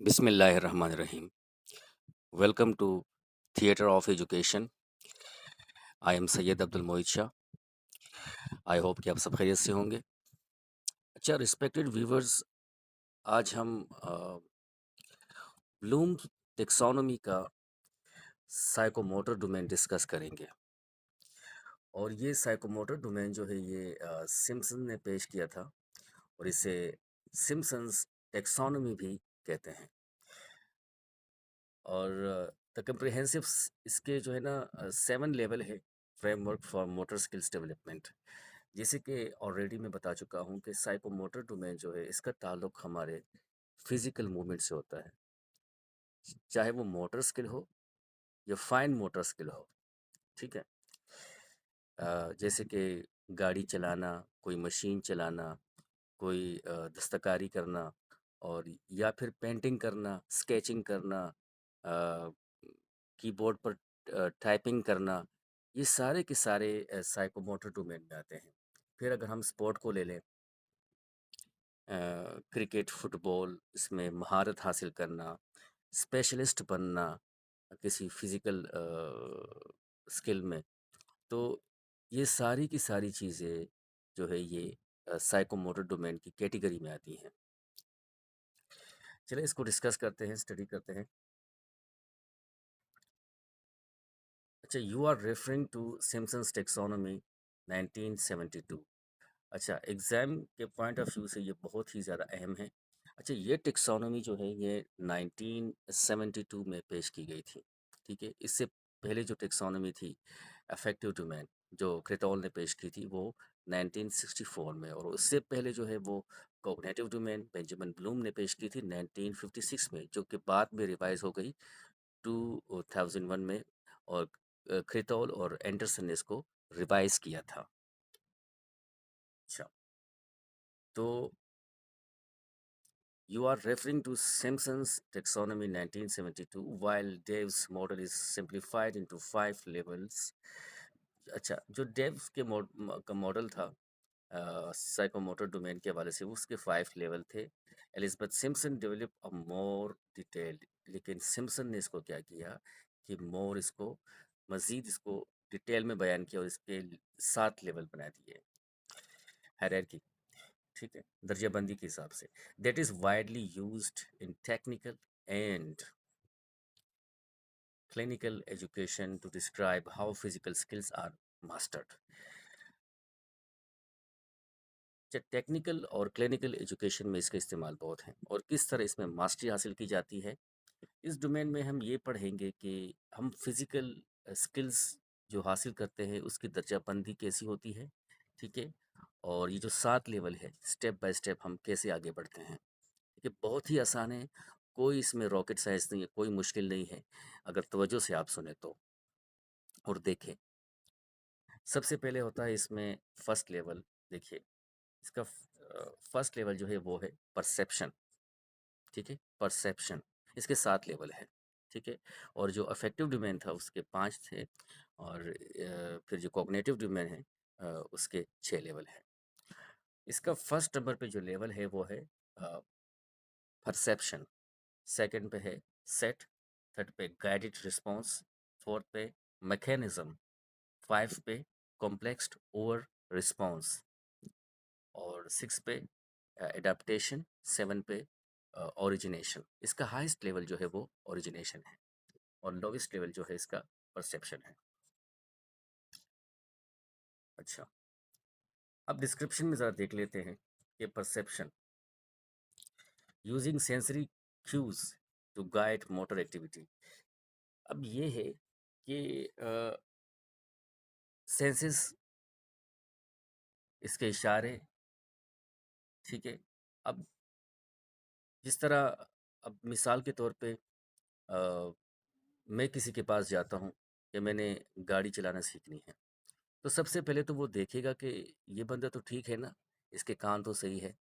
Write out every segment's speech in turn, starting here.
Bismillahirrahmanirrahim. Welcome to Theatre of Education. I am Sayyid Abdul Moid Shah. I hope कि आप सब खैरियत से होंगे। अच्छा रिस्पेक्टेड व्यूवर्स, आज हम ब्लूम टेक्सोनोमी का साइकोमोटर डोमेन डिस्कस करेंगे। और ये साइकोमोटर डोमेन जो है ये सिम्पसन ने पेश किया था और इसे सिम्पसन्स टेक्सोनोमी भी कहते हैं। और द कम्प्रिहेंसिव इसके जो है ना 7 लेवल है framework for motor skills development. जैसे कि ऑलरेडी मैं बता चुका हूँ कि साइकोमोटर डोमेन जो है इसका ताल्लुक हमारे फिजिकल मूवमेंट से होता है, चाहे वो मोटर स्किल हो या फाइन मोटर स्किल हो। ठीक है। जैसे कि गाड़ी चलाना, कोई मशीन चलाना, कोई दस्तकारी करना, और या फिर पेंटिंग करना, स्केचिंग करना, कीबोर्ड पर टाइपिंग करना, ये सारे के सारे साइकोमोटर डोमेन में आते हैं। फिर अगर हम स्पोर्ट को ले लें, क्रिकेट, फुटबॉल, इसमें महारत हासिल करना, स्पेशलिस्ट बनना किसी फिज़िकल स्किल में, तो ये सारी की सारी चीज़ें जो है ये साइकोमोटर डोमेन की कैटेगरी में आती हैं। चलिए इसको डिस्कस करते हैं, स्टडी करते हैं। अच्छा, you are referring to Simpson's taxonomy 1972। अच्छा, एग्ज़ाम के पॉइंट ऑफ व्यू से ये बहुत ही ज़्यादा अहम है। अच्छा, ये टेक्सोनोमी जो है ये 1972 में पेश की गई थी। ठीक है। इससे पहले जो टेक्सोनोमी थी अफेक्टिव डोमेन, जो क्रेटॉल ने पेश की थी, वो 1964 में, और उससे पहले जो है वो कॉग्निटिव डोमेन बेंजामिन ब्लूम ने पेश की थी 1956 में, जो कि बाद में रिवाइज हो गई 2001 में, और क्रेटॉल और एंडरसन ने इसको रिवाइज किया था। अच्छा, तो you are referring to Simpson's taxonomy 1972, while Dave's model is simplified into 5 levels. अच्छा, जो डेव के का मॉडल था साइकोमोटर डोमेन के हवाले से, उसके 5 लेवल थे। Elizabeth Simpson develop a more detailed, लेकिन सिम्पसन ने इसको क्या किया कि मोर इसको मज़ीद इसको डिटेल में बयान किया और इसके 7 लेवल बना दिए हायरार्की। ठीक है, दर्जाबंदी के हिसाब से। That is widely used in technical and clinical education to describe how physical skills are mastered. Technical और क्लिनिकल एजुकेशन में इसका इस्तेमाल बहुत है, और किस तरह इसमें मास्टरी हासिल की जाती है। इस डोमेन में हम ये पढ़ेंगे कि हम फिज़िकल स्किल्स जो हासिल करते हैं उसकी दर्जाबंदी कैसी होती है। ठीक है। और ये जो 7 लेवल है, स्टेप बाय स्टेप हम कैसे आगे बढ़ते हैं। ये बहुत ही आसान है, कोई इसमें रॉकेट साइंस नहीं है, कोई मुश्किल नहीं है, अगर तवज्जो से आप सुने तो और देखें। सबसे पहले होता है इसमें फर्स्ट लेवल। देखिए, इसका फर्स्ट लेवल जो है वो है परसेप्शन। ठीक है, परसेप्शन। इसके 7 लेवल है। ठीक है। और जो अफेक्टिव डोमेन था उसके 5 थे, और फिर जो कॉग्निटिव डोमेन है उसके 6 लेवल है। इसका फर्स्ट नंबर पे जो लेवल है वो है परसेप्शन, सेकंड पे है सेट, थर्ड पे गाइडेड रिस्पॉन्स, फोर्थ पे मैकेनिज्म, 5 पे कॉम्प्लेक्स ओवर रिस्पॉन्स, और 6 पे एडाप्टेशन, 7 पे ओरिजिनेशन। इसका हाईएस्ट लेवल जो है वो ओरिजिनेशन है, और लोवेस्ट लेवल जो है इसका परसेप्शन है। अच्छा, अब डिस्क्रिप्शन में ज़रा देख लेते हैं कि perception using sensory cues to guide motor activity. अब ये है कि सेंसेस, इसके इशारे। ठीक है। अब जिस तरह, अब मिसाल के तौर पे मैं किसी के पास जाता हूँ कि मैंने गाड़ी चलाना सीखनी है, तो सबसे पहले तो वो देखेगा कि ये बंदा तो ठीक है ना, इसके कान तो सही है,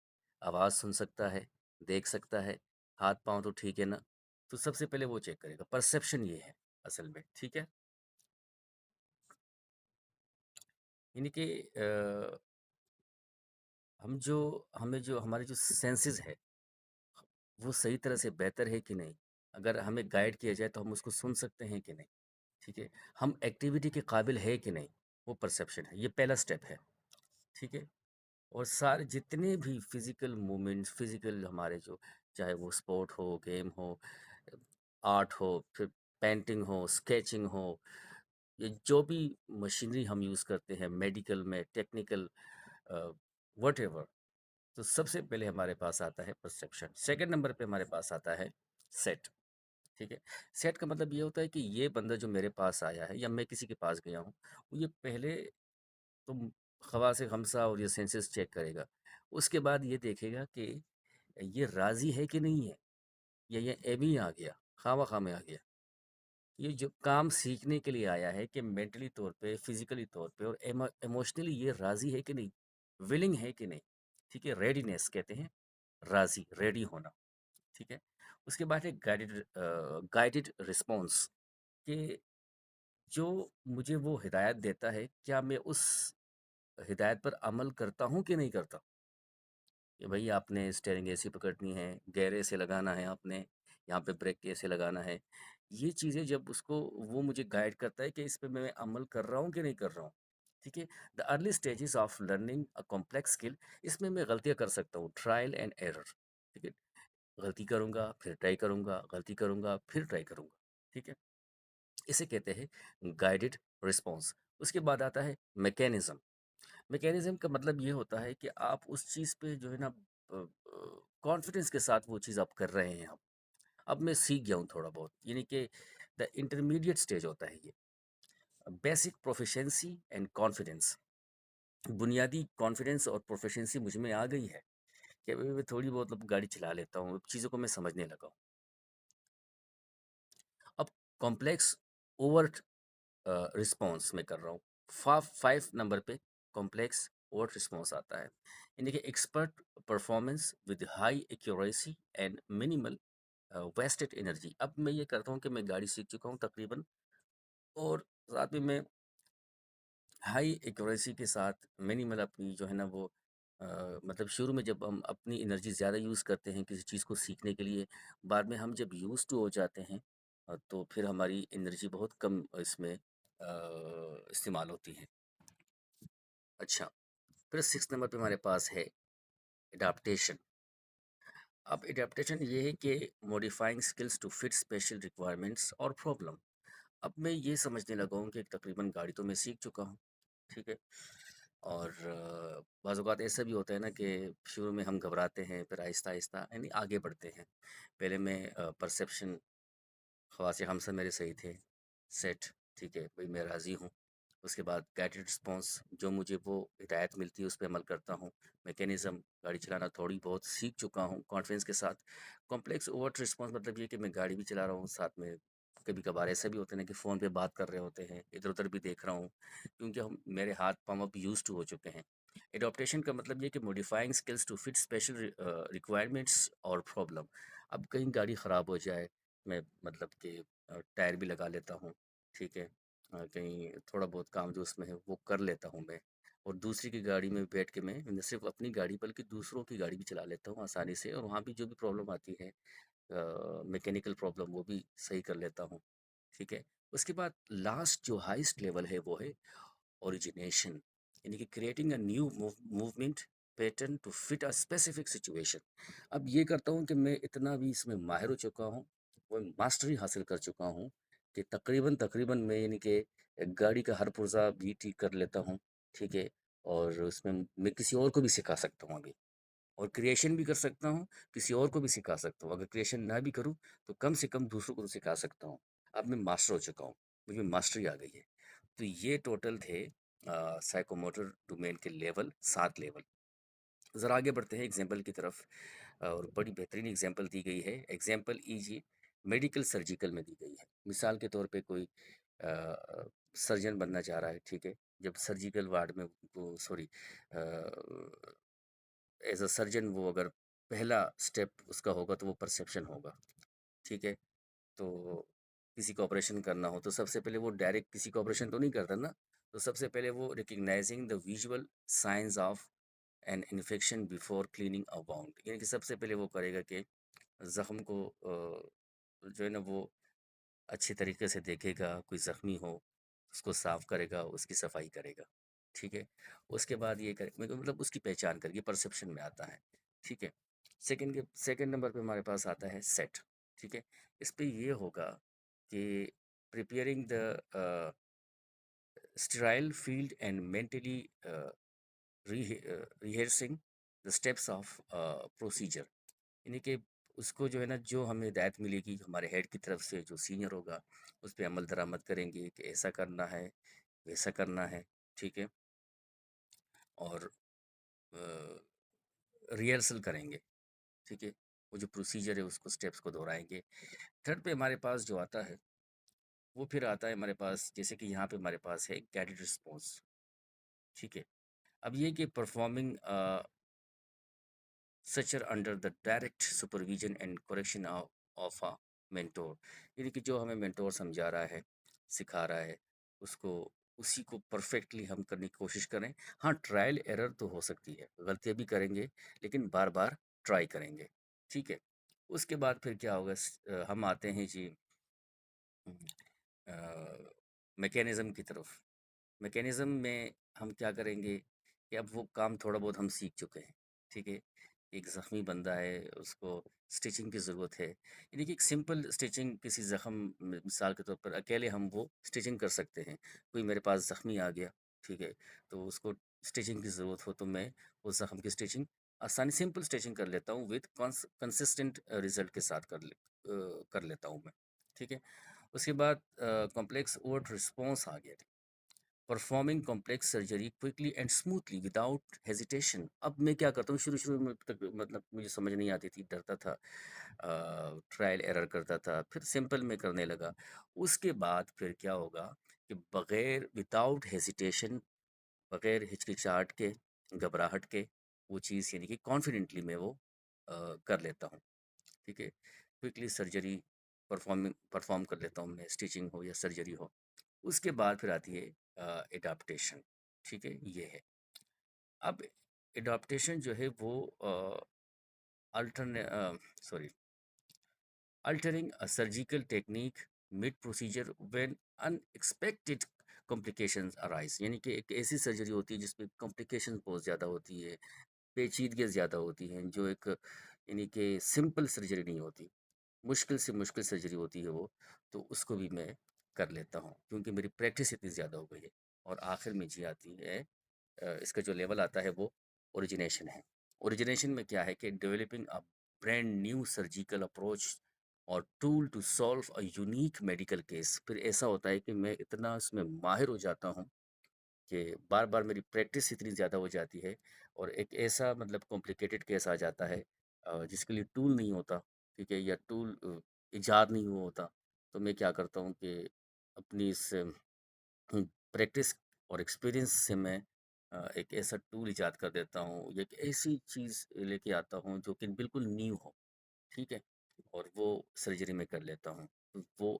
आवाज़ सुन सकता है, देख सकता है, हाथ पाँव तो ठीक है ना। तो सबसे पहले वो चेक करेगा, परसेप्शन ये है असल में। ठीक है। यानी कि हम जो हमें जो हमारे जो सेंसेस है, वो सही तरह से बेहतर है कि नहीं? अगर हमें गाइड किया जाए तो हम उसको सुन सकते हैं कि नहीं? ठीक है? हम एक्टिविटी के काबिल है कि नहीं? वो परसेप्शन है, ये पहला स्टेप है, ठीक है? और सारे जितने भी फिज़िकल मूवमेंट्स, फिज़िकल हमारे जो चाहे वो स्पोर्ट हो, गेम हो, आर्ट हो, फिर पेंटिंग हो, स्केचिंग हो, ये जो भी मशीनरी हम यूज़ करते हैं मेडिकल में, टेक्निकल व्हाटएवर, तो सबसे पहले हमारे पास आता है परसेप्शन। सेकंड नंबर पे हमारे पास आता है सेट, ठीक है? सेट का मतलब ये होता है कि ये बंदा जो मेरे पास आया है या मैं किसी के पास गया हूँ, वो ये पहले तो खवासे खमसा और ये सेंसेस चेक करेगा। उसके बाद ये देखेगा कि ये राज़ी है कि नहीं है, या ये एवी आ गया, खामा-खा में आ गया। ये जो काम सीखने के लिए आया है कि मेंटली तौर पे, फिज़िकली तौर पे और इमोशनली ये राज़ी है कि नहीं, विलिंग है कि नहीं, ठीक है? रेडीनेस कहते हैं, राज़ी, रेडी होना, ठीक है? उसके बाद है गाइडेड रिस्पॉन्स, कि जो मुझे वो हिदायत देता है, क्या मैं उस हिदायत पर अमल करता हूँ कि नहीं करता? कि भई आपने स्टीयरिंग ऐसे पकड़नी है, गियर ऐसे लगाना है आपने, यहाँ पे ब्रेक ऐसे लगाना है। ये चीज़ें जब उसको वो मुझे गाइड करता है कि इस पे मैं अमल कर रहा हूँ कि नहीं कर रहा हूँ, ठीक है? The early stages of learning a complex skill, इसमें मैं गलतियाँ कर सकता हूँ, ट्रायल एंड एरर, ठीक है? गलती करूँगा, फिर ट्राई करूँगा, गलती करूँगा, फिर ट्राई करूँगा, ठीक है? इसे कहते हैं गाइडेड रिस्पॉन्स। उसके बाद आता है मैकेनिज़्म। मैकेनिज़्म का मतलब ये होता है कि आप उस चीज़ पे जो है ना कॉन्फिडेंस के साथ वो चीज़ आप कर रहे हैं आप। अब मैं सीख गया हूँ थोड़ा बहुत, यानी कि द इंटरमीडिएट स्टेज होता है ये। बेसिक प्रोफिशिएंसी एंड कॉन्फिडेंस, बुनियादी कॉन्फिडेंस और प्रोफिशिएंसी मुझ में आ गई है कि अभी मैं थोड़ी बहुत अब गाड़ी चला लेता हूँ, चीज़ों को मैं समझने लगा हूँ। अब कॉम्प्लेक्स ओवर्ट रिस्पॉन्स मैं कर रहा हूँ। 5 नंबर पे कॉम्प्लेक्स ओवर्ट रिस्पॉन्स आता है, यानी कि expert performance with high accuracy and minimal wasted energy. अब मैं ये करता हूँ कि मैं गाड़ी सीख चुका हूँ तकरीबन, और साथ में मैं हाई एक्यूरेसी के साथ मिनिमल अपनी जो है ना वो मतलब शुरू में जब हम अपनी एनर्जी ज़्यादा यूज़ करते हैं किसी चीज़ को सीखने के लिए, बाद में हम जब यूज़ टू हो जाते हैं तो फिर हमारी एनर्जी बहुत कम इसमें इस्तेमाल होती है। अच्छा, फिर 6 नंबर पे हमारे पास है एडाप्टेशन। अब एडाप्टेशन ये है कि modifying skills to fit special requirements और प्रॉब्लम। अब मैं ये समझने लगा हूँ कि तकरीबन गाड़ी तो मैं सीख चुका हूँ, ठीक है? और बाज़ औक़ात ऐसा भी होता है ना कि शुरू में हम घबराते हैं, फिर आहिस्ता-आहिस्ता यानी आगे बढ़ते हैं। पहले मैं परसेप्शन, ख़वासे हमसा मेरे सही थे, सेट, ठीक है, भई मैं राज़ी हूँ। उसके बाद गाइडेड रिस्पॉन्स, जो मुझे वो हिदायत मिलती है उस पे अमल करता हूँ। मैकेनिज़्म, गाड़ी चलाना थोड़ी बहुत सीख चुका हूँ कॉन्फिडेंस के साथ। कॉम्प्लेक्स ओवरट रिस्पॉन्स मतलब ये कि मैं गाड़ी भी चला रहा हूँ, साथ में कभी-कभार ऐसा भी होता है ना कि फ़ोन पे बात कर रहे होते हैं, इधर-उधर भी देख रहा हूँ, क्योंकि हम मेरे हाथ-पाँव अब यूज़्ड टू हो चुके हैं। एडॉप्टेशन का मतलब ये कि modifying skills to fit special requirements और प्रॉब्लम। अब कहीं गाड़ी ख़राब हो जाए, मैं मतलब कि टायर भी लगा लेता हूँ, ठीक है? कहीं थोड़ा बहुत काम जो उसमें है वो कर लेता हूँ मैं, और दूसरी की गाड़ी में बैठ के मैं न सिर्फ़ अपनी गाड़ी बल्कि दूसरों की गाड़ी भी चला लेता हूँ आसानी से, और वहाँ भी जो भी प्रॉब्लम आती है मैकेनिकल प्रॉब्लम, वो भी सही कर लेता हूँ, ठीक है? उसके बाद लास्ट जो हाईएस्ट लेवल है वो है ओरिजिनेशन, यानी कि creating a new movement pattern to fit a specific situation. अब ये करता हूँ कि मैं इतना भी इसमें माहिर हो चुका हूँ, वो मास्टरी हासिल कर चुका हूँ कि तकरीबन तकरीबन मैं यानी कि गाड़ी का हर पुर्जा भी ठीक कर लेता हूँ, ठीक है? और उसमें मैं किसी और को भी सिखा सकता हूँ अभी, और क्रिएशन भी कर सकता हूँ, किसी और को भी सिखा सकता हूँ। अगर क्रिएशन ना भी करूँ, तो कम से कम दूसरों को तो सिखा सकता हूँ। अब मैं मास्टर हो चुका हूँ, मुझ में मास्टरी आ गई है। तो ये टोटल थे साइकोमोटर डोमेन के लेवल, 7 लेवल। ज़रा आगे बढ़ते हैं एग्ज़ाम्पल की तरफ, और बड़ी बेहतरीन एग्ज़ाम्पल दी गई है। एग्ज़ाम्पल लीजिए, मेडिकल सर्जिकल में दी गई है। मिसाल के तौर पे कोई सर्जन बनना चाह रहा है, ठीक है? जब सर्जिकल वार्ड में वो सॉरी एज़ अ सर्जन वो अगर पहला स्टेप उसका होगा तो वो परसेप्शन होगा, ठीक है? तो किसी का ऑपरेशन करना हो तो सबसे पहले वो डायरेक्ट किसी का ऑपरेशन तो नहीं करता ना, तो सबसे पहले वो recognising the visual science of an infection before cleaning a wound, यानी कि सबसे पहले वो करेगा कि ज़ख्म को जो है ना वो अच्छे तरीके से देखेगा, कोई ज़ख्मी हो, उसको साफ़ करेगा, उसकी सफाई करेगा, ठीक है? उसके बाद ये करे मतलब उसकी पहचान करके परसेप्शन में आता है, ठीक है? सेकंड नंबर पे हमारे पास आता है सेट, ठीक है? इस पे ये होगा कि preparing the sterile field and mentally rehearsing the steps of procedure, यानी कि उसको जो है ना जो हमें हिदायत मिलेगी हमारे हेड की तरफ से जो सीनियर होगा उस पे अमल दरामद करेंगे कि ऐसा करना है, वैसा करना है, ठीक है? और रिहर्सल करेंगे, ठीक है? वो जो प्रोसीजर है उसको स्टेप्स को दोहराएंगे। थर्ड पे हमारे पास जो आता है वो फिर आता है हमारे पास, जैसे कि यहाँ पे हमारे पास है गाइडेड रिस्पॉन्स, ठीक है? अब ये कि performing such are under the direct supervision and correction of a mentor, यानी कि जो हमें मेंटोर समझा रहा है, सिखा रहा है, उसको उसी को परफेक्टली हम करने की कोशिश करें। हाँ, ट्रायल एरर तो हो सकती है, गलतियाँ भी करेंगे, लेकिन बार बार ट्राई करेंगे, ठीक है? उसके बाद फिर क्या होगा, हम आते हैं जी मैकेनिज़्म की तरफ। मैकेनिज़्म में हम क्या करेंगे कि अब वो काम थोड़ा बहुत हम सीख चुके हैं, ठीक है? एक ज़ख्मी बंदा है, उसको स्टिचिंग की ज़रूरत है। यानी कि एक सिंपल स्टिचिंग किसी ज़ख्म मिसाल के तौर पर अकेले हम वो स्टिचिंग कर सकते हैं। कोई मेरे पास ज़ख्मी आ गया, ठीक है? तो उसको स्टिचिंग की ज़रूरत हो तो मैं उस ज़ख्म की स्टिचिंग आसानी सिंपल स्टिचिंग कर लेता हूँ विद कंसिस्टेंट रिज़ल्ट के साथ कर लेता हूँ मैं, ठीक है? उसके बाद कॉम्प्लेक्स ओवर्ट रिस्पॉन्स आ गया। Performing complex surgery quickly and smoothly without hesitation. अब मैं क्या करता हूँ, शुरू-शुरू में तक मतलब मुझे समझ नहीं आती थी, डरता था, ट्रायल एरर करता था, फिर सिंपल में करने लगा। उसके बाद फिर क्या होगा कि बगैर विदाउट हेजिटेशन, बगैर हिचकिचाहट के, घबराहट के, वो चीज़ यानी कि कॉन्फिडेंटली मैं वो कर लेता हूँ, ठीक है? क्विकली सर्जरी परफॉर्म कर लेता हूँ मैं, स्टिचिंग हो या सर्जरी हो। उसके बाद फिर आती है एडाप्टेशन, ठीक है? ये है। अब एडाप्टेशन जो है वो अल्टरने sorry altering a surgical technique mid procedure when unexpected complications arise, यानी कि एक ऐसी सर्जरी होती है जिसमें कॉम्प्लिकेशन बहुत ज़्यादा होती है, पेचीदगियाँ ज़्यादा होती हैं, जो एक यानी कि सिंपल सर्जरी नहीं होती, मुश्किल से मुश्किल सर्जरी होती है वो, तो उसको भी मैं कर लेता हूँ क्योंकि मेरी प्रैक्टिस इतनी ज़्यादा हो गई है। और आखिर में जी आती है इसका जो लेवल आता है वो ओरिजिनेशन है। ओरिजिनेशन में क्या है कि developing a brand new surgical approach और tool to solve a unique medical case. फिर ऐसा होता है कि मैं इतना उसमें माहिर हो जाता हूँ कि बार-बार मेरी प्रैक्टिस इतनी ज़्यादा हो जाती है और एक ऐसा मतलब कॉम्प्लिकेटेड केस आ जाता है जिसके लिए टूल नहीं होता, ठीक है? या टूल इजाद नहीं हुआ होता, तो मैं क्या करता हूँ कि अपनी इस प्रैक्टिस और एक्सपीरियंस से मैं एक ऐसा टूल इजाद कर देता हूँ, एक ऐसी चीज़ लेके आता हूँ जो कि बिल्कुल न्यू हो, ठीक है? और वो सर्जरी में कर लेता हूँ। तो वो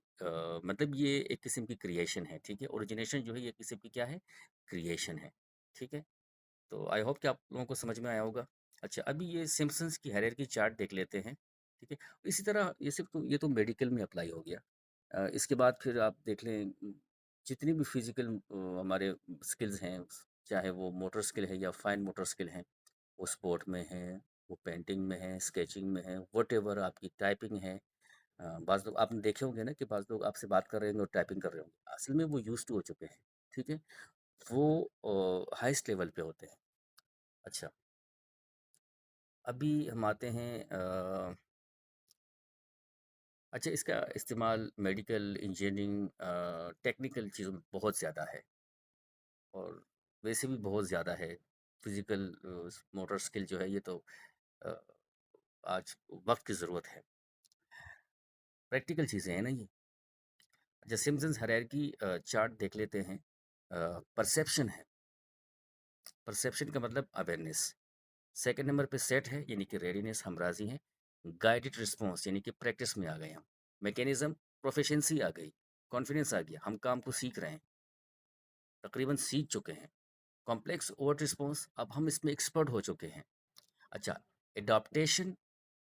मतलब ये एक किस्म की क्रिएशन है, ठीक है? ओरिजिनेशन जो है ये किस्म की क्या है? क्रिएशन है, ठीक है? तो आई होप कि आप लोगों को समझ में आया होगा। अच्छा, अभी ये सिम्पसन्स की हायरार्की चार्ट देख लेते हैं, ठीक है? इसी तरह ये तो मेडिकल में अप्लाई हो गया। इसके बाद फिर आप देख लें जितनी भी फिज़िकल हमारे स्किल्स हैं, चाहे वो मोटर स्किल है या फाइन मोटर स्किल हैं, वो स्पोर्ट में हैं, वो पेंटिंग में हैं, स्केचिंग में हैं, व्हाटएवर आपकी टाइपिंग है। बाज़ लोग आपने देखे होंगे ना कि बाज़ लोग आपसे बात कर रहे होंगे और टाइपिंग कर रहे होंगे। असल में वो यूज़्ड टू हो चुके हैं, ठीक है? वो हाईएस्ट लेवल पे होते हैं। अच्छा, अभी हम आते हैं अच्छा इसका इस्तेमाल मेडिकल, इंजीनियरिंग टेक्निकल चीज़ों में बहुत ज़्यादा है और वैसे भी बहुत ज़्यादा है। फिज़िकल मोटर स्किल जो है ये तो अ, आज वक़्त की ज़रूरत है। प्रैक्टिकल चीज़ें हैं ना ये। अच्छा सिम्पसन्स हायरार्की चार्ट देख लेते हैं। परसेप्शन है, परसेप्शन का मतलब अवेयरनेस। सेकंड नंबर पे सेट है यानी कि रेडीनेस, हम राज़ी हैं। गाइडेड रिस्पॉन्स यानी कि प्रैक्टिस में आ गए हम। मैकेनिज़्म प्रोफिशिएंसी आ गई, कॉन्फिडेंस आ गया, हम काम को सीख रहे हैं, तकरीबन सीख चुके हैं। कॉम्प्लेक्स ओवर्ट रिस्पॉन्स अब हम इसमें एक्सपर्ट हो चुके हैं। अच्छा, एडॉप्टेशन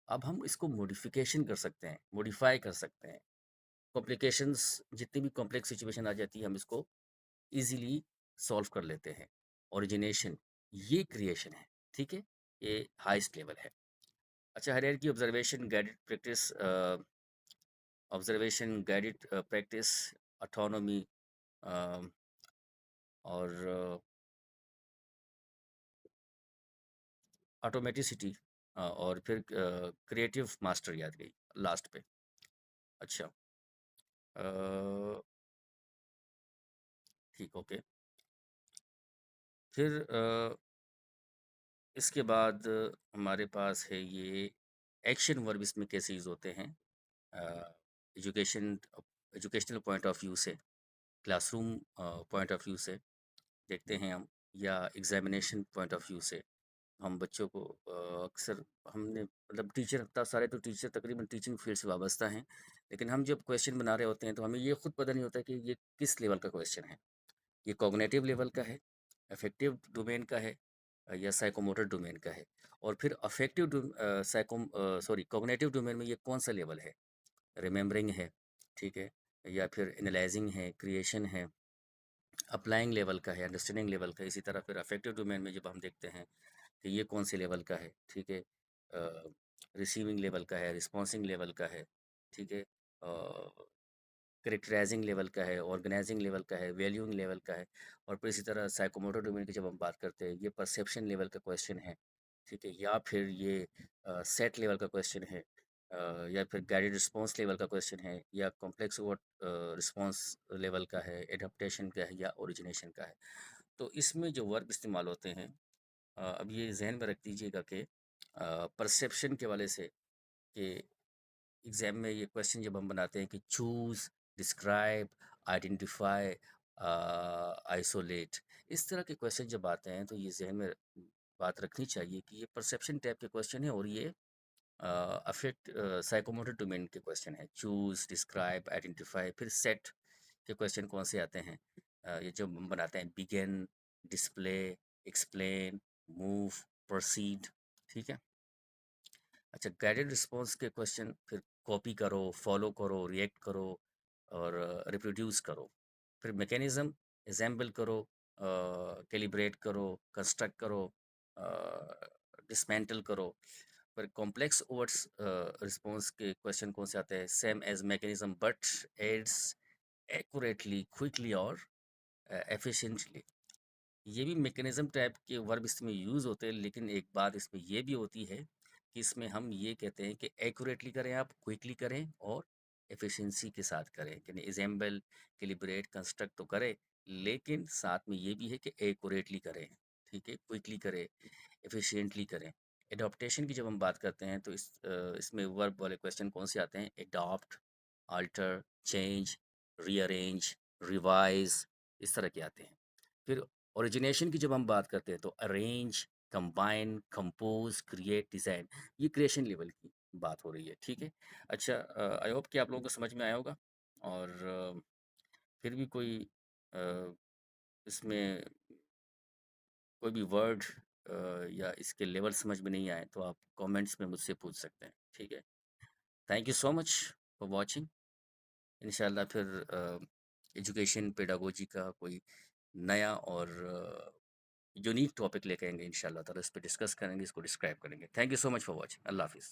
अब हम इसको मॉडिफ़िकेशन कर सकते हैं, मॉडिफ़ाई कर सकते हैं। कॉम्प्लिकेशंस जितनी भी कॉम्प्लेक्स सिचुएशन आ जाती है, हम इसको ईज़िली सॉल्व कर लेते हैं। ओरिजिनेशन ये क्रिएशन है, ठीक है? ये हाईएस्ट लेवल है। अच्छा, hierarchy observation guided practice practice, autonomy और ऑटोमेटिसिटी और फिर क्रिएटिव मास्टर याद गई लास्ट पे। अच्छा, अ, ठीक, ओके। फिर इसके बाद हमारे पास है ये एक्शन वर्ब, इसमें कैसे यूज़ होते हैं education educational point of view से, क्लासरूम पॉइंट ऑफ व्यू से देखते हैं हम, या एग्जामिनेशन पॉइंट ऑफ व्यू से। हम बच्चों को अक्सर हमने मतलब टीचर इतना सारे तो टीचर तकरीबन टीचिंग फील्ड से वाबस्ता हैं, लेकिन हम जब क्वेश्चन बना रहे होते हैं तो हमें ये खुद पता नहीं होता कि ये किस लेवल का क्वेश्चन है। ये कॉग्निटिव लेवल का है, अफेक्टिव डोमेन का है, या साइकोमोटर डोमेन का है। और फिर कॉग्निटिव डोमेन में ये कौन सा लेवल है, रिमेम्बरिंग है, ठीक है, या फिर एनालाइजिंग है, क्रिएशन है, अप्लाइंग लेवल का है, अंडरस्टैंडिंग लेवल का है। इसी तरह फिर अफेक्टिव डोमेन में जब हम देखते हैं कि ये कौन से लेवल का है, ठीक है, रिसीविंग लेवल का है, रिस्पॉन्सिंग लेवल का है, ठीक है, करेक्टराइजिंग लेवल का है, ऑर्गेनाइजिंग लेवल का है, वैल्यूइंग लेवल का है। और फिर इसी तरह साइकोमोटर डोमेन की जब हम बात करते हैं, ये परसेप्शन लेवल का क्वेश्चन है, ठीक है, या फिर ये सेट लेवल का क्वेश्चन है, या फिर गाइडेड रिस्पॉन्स लेवल का क्वेश्चन है, या कॉम्प्लेक्स वर्ड रिस्पॉन्स लेवल का है, एडाप्टेशन का है, या ओरिजिनेशन का है। तो इसमें जो वर्ब इस्तेमाल होते हैं, अब ये जहन में रख दीजिएगा कि परसेप्शन के वाले से, कि एग्ज़ाम में ये क्वेश्चन जब हम बनाते हैं कि चूज़, डिस्क्राइब, आइडेंटिफाई, आइसोलेट, इस तरह के क्वेश्चन जब आते हैं तो ये ज़हन में बात रखनी चाहिए कि ये परसेप्शन टाइप के क्वेश्चन है, और ये अफेक्ट साइकोमोटर डोमेन के क्वेश्चन है। चूज़, डिस्क्राइब, आइडेंटिफाई, फिर सेट के क्वेश्चन कौन से आते हैं, ये जो हम बनाते हैं, begin, display, explain, move, proceed, ठीक है। अच्छा, गाइडेड रिस्पॉन्स के क्वेश्चन फिर कॉपी करो, फॉलो करो, रिएक्ट करो, और रिप्रोड्यूस करो। फिर मैकेनिज्म, एग्जाम्पल करो, कैलिब्रेट करो, कंस्ट्रक्ट करो, डिसमेंटल करो। फिर कॉम्प्लेक्स वर्ड्स रिस्पॉन्स के क्वेश्चन कौन से आते हैं, same as mechanism but aids accurately, quickly और एफिशिएंटली। ये भी मैकेनिज्म टाइप के वर्ब इसमें यूज़ होते हैं, लेकिन एक बात इसमें ये भी होती है कि इसमें हम ये कहते हैं कि एक्यूरेटली करें, आप क्विकली करें, और एफिशिएंसी के साथ करें, यानी एग्जाम्पल, कैलिब्रेट, कंस्ट्रक्ट तो करें, लेकिन साथ में ये भी है कि एक्यूरेटली करें, ठीक है, क्विकली करें, एफिशिएंटली करें। एडॉप्टेशन की जब हम बात करते हैं तो इसमें वर्ब वाले क्वेश्चन कौन से आते हैं, adopt, alter, change, rearrange, revise, इस तरह के आते हैं। फिर ओरिजिनेशन की जब हम बात करते हैं तो arrange, combine, compose, create, design, ये क्रिएशन लेवल की बात हो रही है, ठीक है। अच्छा, आई होप कि आप लोगों को समझ में आया होगा। और फिर भी कोई अ, इसमें कोई भी वर्ड या इसके लेवल समझ में नहीं आए तो आप कमेंट्स में मुझसे पूछ सकते हैं, ठीक है। Thank you so much for watching. इंशाल्लाह फिर एजुकेशन पेडागोजी का कोई नया और यूनिक टॉपिक लेके आएंगे इंशाल्लाह ताला, इस पे डिस्कस करेंगे, इसको डिस्क्राइब करेंगे। Thank you so much for watching. Allah हाफिज़।